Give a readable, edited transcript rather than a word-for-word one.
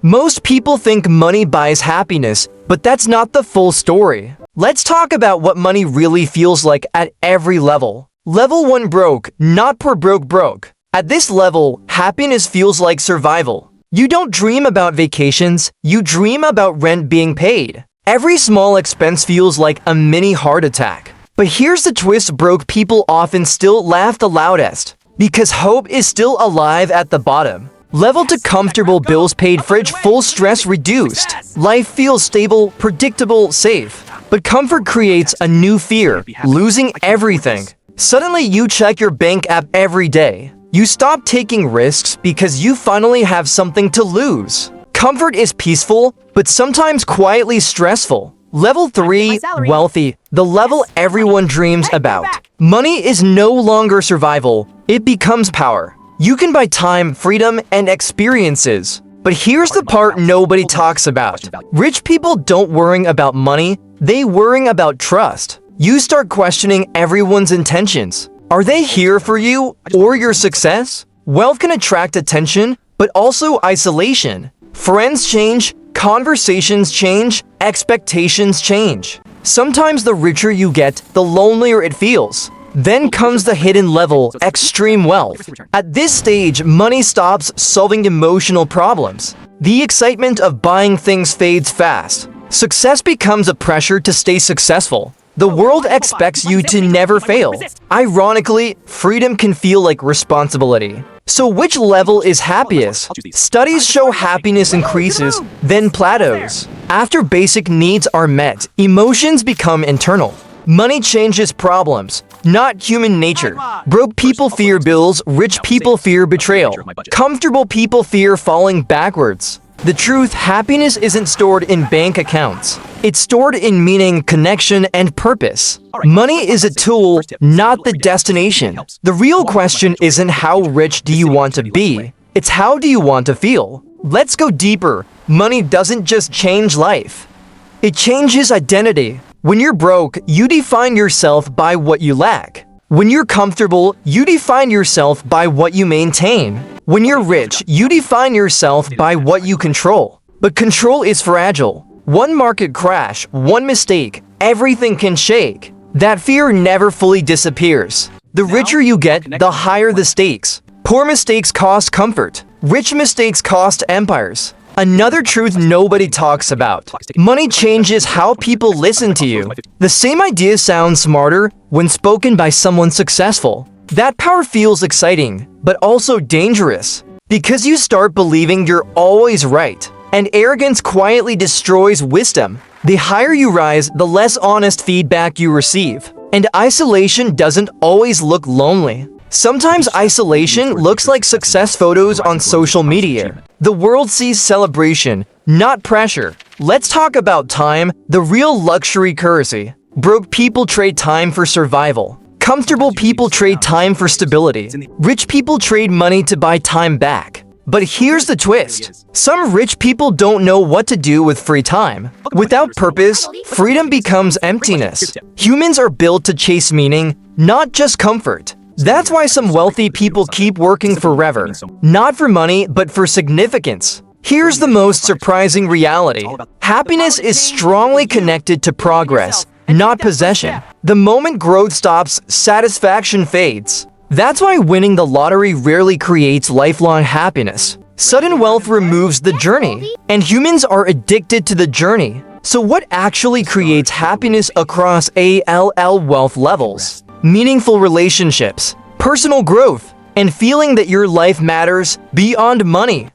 Most people think money buys happiness, but that's not the full story. Let's talk about what money really feels like at every level. Level 1: broke, not poor, broke. At this level, happiness feels like survival. You don't dream about vacations, you dream about rent being paid. Every small expense feels like a mini heart attack. But here's the twist: broke people often still laugh the loudest, because hope is still alive at the bottom. Level 2: comfortable, bills paid, fridge full, stress reduced. Life feels stable, predictable, safe. But comfort creates a new fear: losing everything. Suddenly you check your bank app every day. You stop taking risks because you finally have something to lose. Comfort is peaceful, but sometimes quietly stressful. Level 3: wealthy, the level everyone dreams about. Money is no longer survival, it becomes power. You can buy time, freedom, and experiences. But here's the part nobody talks about. Rich people don't worry about money, they worry about trust. You start questioning everyone's intentions. Are they here for you or your success? Wealth can attract attention, but also isolation. Friends change, conversations change, expectations change. Sometimes the richer you get, the lonelier it feels. Then comes the hidden level: extreme wealth. At this stage, money stops solving emotional problems. The excitement of buying things fades fast. Success becomes a pressure to stay successful. The world expects you to never fail. Ironically, freedom can feel like responsibility. So which level is happiest? Studies show happiness increases, then plateaus. After basic needs are met, emotions become internal. Money changes problems, not human nature. Broke people fear bills, rich people fear betrayal. Comfortable people fear falling backwards. The truth: happiness isn't stored in bank accounts. It's stored in meaning, connection, and purpose. Money is a tool, not the destination. The real question isn't how rich do you want to be, it's how do you want to feel. Let's go deeper. Money doesn't just change life, it changes identity. When you're broke, you define yourself by what you lack. When you're comfortable, you define yourself by what you maintain. When you're rich, you define yourself by what you control. But control is fragile. One market crash, one mistake, everything can shake. That fear never fully disappears. The richer you get, the higher the stakes. Poor mistakes cost comfort. Rich mistakes cost empires. Another truth nobody talks about: money changes how people listen to you. The same idea sounds smarter when spoken by someone successful. That power feels exciting, but also dangerous, because you start believing you're always right. And arrogance quietly destroys wisdom. The higher you rise, the less honest feedback you receive. And isolation doesn't always look lonely. Sometimes isolation looks like success photos on social media. The world sees celebration, not pressure. Let's talk about time, the real luxury currency. Broke people trade time for survival. Comfortable people trade time for stability. Rich people trade money to buy time back. But here's the twist: some rich people don't know what to do with free time. Without purpose, freedom becomes emptiness. Humans are built to chase meaning, not just comfort. That's why some wealthy people keep working forever. Not for money, but for significance. Here's the most surprising reality: happiness is strongly connected to progress, not possession. The moment growth stops, satisfaction fades. That's why winning the lottery rarely creates lifelong happiness. Sudden wealth removes the journey, and humans are addicted to the journey. So what actually creates happiness across all wealth levels? Meaningful relationships, personal growth, and feeling that your life matters beyond money.